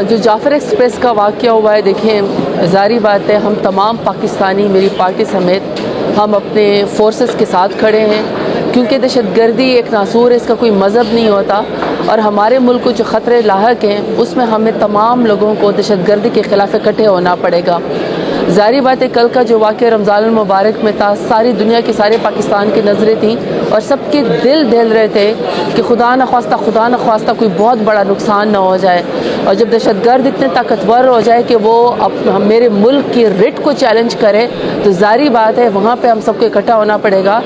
جو جعفر ایکسپریس کا واقعہ ہوا ہے، دیکھیں ظاہری بات ہے ہم تمام پاکستانی میری پارٹی سمیت ہم اپنے فورسز کے ساتھ کھڑے ہیں، کیونکہ دہشت گردی ایک ناسور ہے، اس کا کوئی مذہب نہیں ہوتا، اور ہمارے ملک کو جو خطرے لاحق ہیں اس میں ہمیں تمام لوگوں کو دہشت گردی کے خلاف اکٹھے ہونا پڑے گا۔ ظاہری بات ہے کل کا جو واقعہ رمضان المبارک میں تھا، ساری دنیا کی سارے پاکستان کی نظریں تھیں اور سب کے دل دہل رہے تھے کہ خدا نخواستہ کوئی بہت بڑا نقصان نہ ہو جائے، اور جب دہشت گرد اتنے طاقتور ہو جائے کہ وہ میرے ملک کی رٹ کو چیلنج کرے تو ظاہری بات ہے وہاں پہ ہم سب کو اکٹھا ہونا پڑے گا،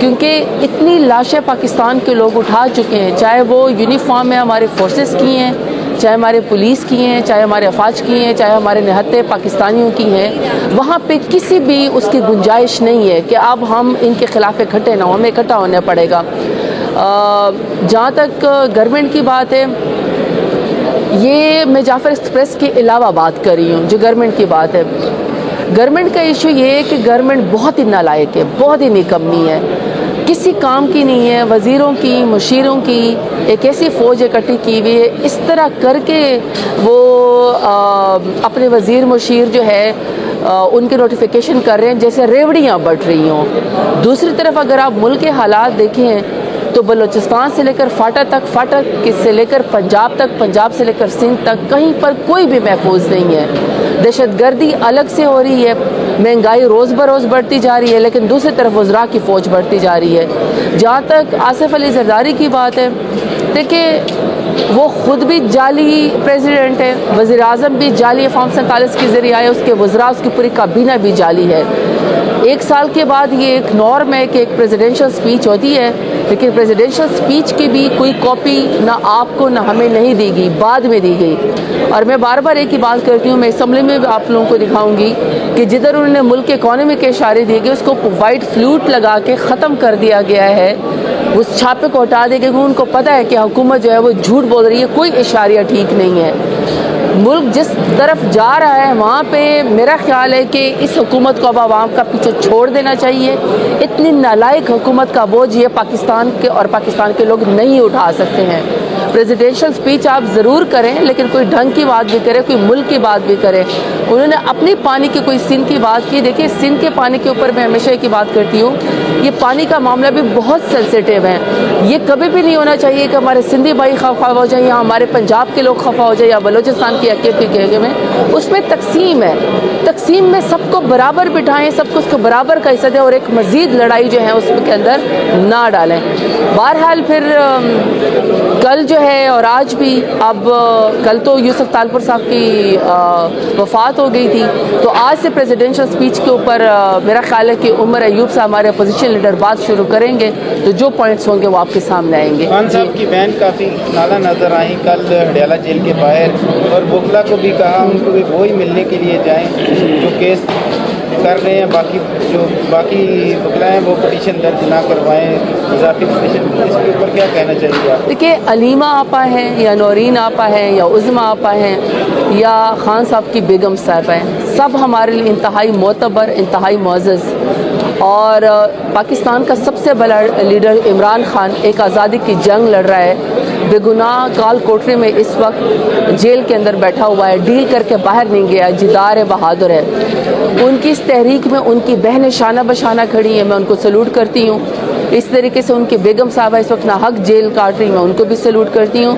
کیونکہ اتنی لاشیں پاکستان کے لوگ اٹھا چکے ہیں، چاہے وہ یونیفارم میں ہمارے فورسز کی ہیں، چاہے ہمارے پولیس کی ہیں، چاہے ہمارے افواج کی ہیں، چاہے ہمارے نہتے پاکستانیوں کی ہیں، وہاں پہ کسی بھی اس کی گنجائش نہیں ہے کہ اب ہم ان کے خلاف اکٹھے نہ ہوں، ہمیں اکٹھا ہونا پڑے گا۔ جہاں تک گورنمنٹ کی بات ہے، یہ میں جعفر ایکسپریس کے علاوہ بات کر رہی ہوں، جو گورنمنٹ کی بات ہے۔ گورنمنٹ کا ایشو یہ ہے کہ گورنمنٹ بہت ہی نالائق ہے، بہت ہی نکمی ہے، کسی کام کی نہیں ہے، وزیروں کی، مشیروں کی ایک ایسی فوج اکٹھی کی ہوئی ہے، اس طرح کر کے وہ اپنے وزیر مشیر جو ہے ان کے نوٹیفیکیشن کر رہے ہیں جیسے ریوڑیاں بٹ رہی ہوں۔ دوسری طرف اگر آپ ملک کے حالات دیکھیں تو بلوچستان سے لے کر فاٹا تک، فاٹا سے لے کر پنجاب تک، پنجاب سے لے کر سندھ تک، کہیں پر کوئی بھی محفوظ نہیں ہے۔ دہشت گردی الگ سے ہو رہی ہے، مہنگائی روز بروز بڑھتی جا رہی ہے، لیکن دوسری طرف وزراء کی فوج بڑھتی جا رہی ہے۔ جہاں تک آصف علی زرداری کی بات ہے، دیکھیں وہ خود بھی جعلی پریزیڈنٹ ہے، وزیر اعظم بھی جعلی فارم 47 کے ذریعے آئے، اس کے وزراء، اس کی پوری کابینہ بھی جعلی ہے۔ ایک سال کے بعد یہ ایک نارم ہے کہ ایک پریزیڈنشل سپیچ ہوتی ہے، لیکن پریزیڈنشل سپیچ کی بھی کوئی کاپی نہ آپ کو نہ ہمیں نہیں دی گئی، بعد میں دی گئی۔ اور میں بار بار ایک ہی بات کرتی ہوں، میں اسمبلی میں بھی آپ لوگوں کو دکھاؤں گی کہ جدھر انہوں نے ملک کے اکانومی کے اشارے دیے گئے اس کو وائٹ فلوٹ لگا کے ختم کر دیا گیا ہے، اس چھاپے کو ہٹا دیا گیا، کیونکہ ان کو پتہ ہے کہ حکومت جو ہے وہ جھوٹ بول رہی ہے، کوئی اشاریہ ٹھیک نہیں ہے۔ ملک جس طرف جا رہا ہے وہاں پہ میرا خیال ہے کہ اس حکومت کو اب عوام کا پیچھے چھوڑ دینا چاہیے۔ اتنی نالائق حکومت کا بوجھ یہ پاکستان کے اور پاکستان کے لوگ نہیں اٹھا سکتے ہیں۔ پریزیڈنشل سپیچ آپ ضرور کریں، لیکن کوئی ڈھنگ کی بات بھی کرے، کوئی ملک کی بات بھی کرے۔ انہوں نے اپنی پانی کی کوئی سندھ کی بات کی، دیکھیں سندھ کے پانی کے اوپر میں ہمیشہ کی بات کرتی ہوں، یہ پانی کا معاملہ بھی بہت سینسیٹیو ہے۔ یہ کبھی بھی نہیں ہونا چاہیے کہ ہمارے سندھی بھائی خفا ہو جائیں یا ہمارے پنجاب کے لوگ خفا ہو جائیں یا بلوچستان کی کے میں، اس میں تقسیم ہے، تقسیم میں سب کو برابر بٹھائیں، سب کو اس کو برابر کا حصہ دیں اور ایک مزید لڑائی جو ہے اس کے اندر نہ ڈالیں۔ بہرحال پھر کل جو ہے اور آج بھی، اب کل تو یوسف تالپور صاحب کی وفات ہو گئی تھی، تو آج سے پریزیڈنشل سپیچ کے اوپر میرا خیال ہے کہ عمر ایوب صاحب ہمارے اپوزیشن لیڈر بات شروع کریں گے، تو جو پوائنٹس ہوں گے وہ آپ کے سامنے آئیں گے۔ خان صاحب کی بہن کافی نالا نظر آئیں کل ہڈیالہ جیل کے باہر، اور وکلا کو بھی کہا ان کو بھی وہی ملنے کے لیے جائیں جو کیس کر رہے ہیں، باقی وکلا ہیں وہ پٹیشن درج نہ کروائیں، اضافی پٹیشن۔ اس کے اوپر کیا کہنا چاہیے آپ؟ دیکھیے علیمہ آپا ہیں یا نورین آپا ہیں یا عظمہ آپا ہیں یا خان صاحب کی بیگم صاحب ہیں، سب ہمارے لیے انتہائی معتبر، انتہائی معزز، اور پاکستان کا سب سے بڑا لیڈر عمران خان ایک آزادی کی جنگ لڑ رہا ہے، بے گناہ کال کوٹری میں اس وقت جیل کے اندر بیٹھا ہوا ہے، ڈیل کر کے باہر نہیں گیا، جدار ہے، بہادر ہے۔ ان کی اس تحریک میں ان کی بہنیں شانہ بشانہ کھڑی ہیں، میں ان کو سلوٹ کرتی ہوں۔ اس طریقے سے ان کی بیگم صاحبہ اس وقت ناحق جیل کاٹ رہی، میں ان کو بھی سلوٹ کرتی ہوں۔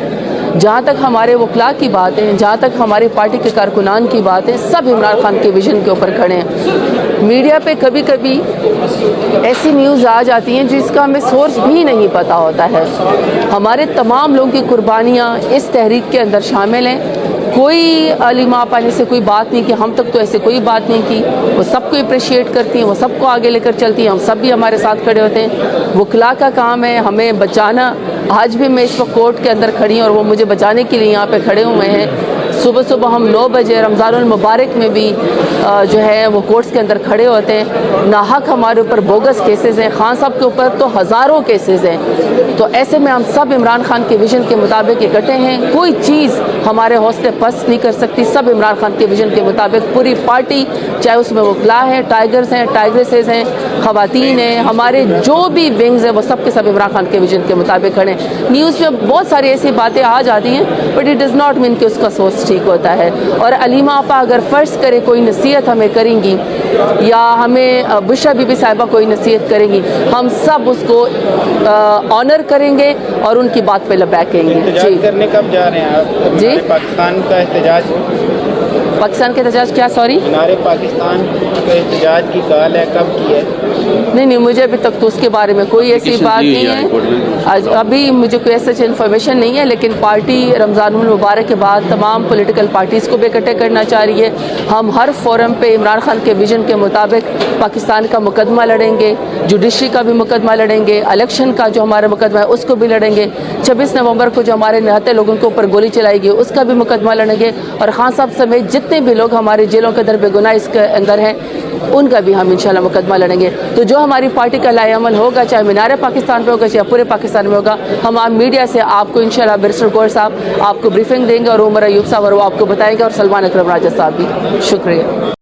جہاں تک ہمارے وکلاء کی بات ہے، جہاں تک ہماری پارٹی کے کارکنان کی بات ہے، سب عمران خان کے ویژن کے اوپر کھڑے ہیں۔ میڈیا پہ کبھی کبھی ایسی نیوز آ جاتی ہیں جس کا ہمیں سورس بھی نہیں پتہ ہوتا ہے۔ ہمارے تمام لوگوں کی قربانیاں اس تحریک کے اندر شامل ہیں، کوئی علیمہ آپا نے سے کوئی بات نہیں کی، ہم تک تو ایسے کوئی بات نہیں کی، وہ سب کو اپریشیٹ کرتی ہیں، وہ سب کو آگے لے کر چلتی ہیں، ہم سب بھی ہمارے ساتھ کھڑے ہوتے ہیں۔ وکلاء کا کام ہے ہمیں بچانا، آج بھی میں اس وقت کورٹ کے اندر کھڑی ہوں اور وہ مجھے بچانے کے لیے یہاں پہ کھڑے ہوئے ہیں۔ صبح صبح ہم 9 بجے رمضان المبارک میں بھی جو ہے وہ کورٹس کے اندر کھڑے ہوتے ہیں۔ ناحق ہمارے اوپر بوگس کیسز ہیں، خان صاحب کے اوپر تو ہزاروں کیسز ہیں، تو ایسے میں ہم سب عمران خان کے ویژن کے مطابق اکٹھے ہیں، کوئی چیز ہمارے حوصلے پست نہیں کر سکتی، سب عمران خان کے ویژن کے مطابق پوری پارٹی، چاہے اس میں وکلاء ہیں، ٹائیگرز ہیں، ٹائیگریسز ہیں، خواتین ہیں، ہمارے جو بھی ونگز ہیں وہ سب کے سب عمران خان کے ویژن کے مطابق کھڑے ہیں۔ نیوز میں بہت ساری ایسی باتیں آ جاتی ہیں، but it does not mean کہ اس کا سورس ٹھیک ٹھیک ہوتا ہے. اور علیمہ آپا اگر فرض کرے کوئی نصیحت ہمیں کریں گی یا ہمیں بشرا بی بی صاحبہ کوئی نصیحت کریں گی, ہم سب اس کو آنر کریں گے اور ان کی بات پہ لبیک کہیں گے. احتجاج کرنے کب جا رہے ہیں آپ؟ جی پاکستان کا احتجاج, پاکستان کے احتجاج کیا, سوری مینار پاکستان کے احتجاج کی کال ہے, کب کی ہے؟ نہیں مجھے ابھی تک تو اس کے بارے میں کوئی ایسی بات نہیں ہے, ابھی مجھے کوئی ایسا انفارمیشن نہیں ہے. لیکن پارٹی رمضان المبارک کے بعد تمام پولیٹیکل پارٹیز کو بھی اکٹھے کرنا چاہ رہی ہے. ہم ہر فورم پہ عمران خان کے ویژن کے مطابق پاکستان کا مقدمہ لڑیں گے, جوڈیشری کا بھی مقدمہ لڑیں گے, الیکشن کا جو ہمارا مقدمہ ہے اس کو بھی لڑیں گے, 26 نومبر کو جو ہمارے نہتے لوگوں کے اوپر گولی چلائی گئی اس کا بھی مقدمہ لڑیں گے, اور خان صاحب سمیت جتنے بھی لوگ ہمارے جیلوں کے در بے گناہ اس کے اندر ہیں ان کا بھی ہم انشاءاللہ مقدمہ لڑیں گے. تو جو ہماری پارٹی کا لائے عمل ہوگا, چاہے مینار پاکستان پہ ہوگا چاہے پورے پاکستان میں ہوگا, ہم آپ میڈیا سے آپ کو انشاءاللہ بیرسٹر گور صاحب آپ کو بریفنگ دیں گے, اور عمر ایوب صاحب اور وہ آپ کو بتائیں گے, اور سلمان اکرم راجہ صاحب بھی. شکریہ.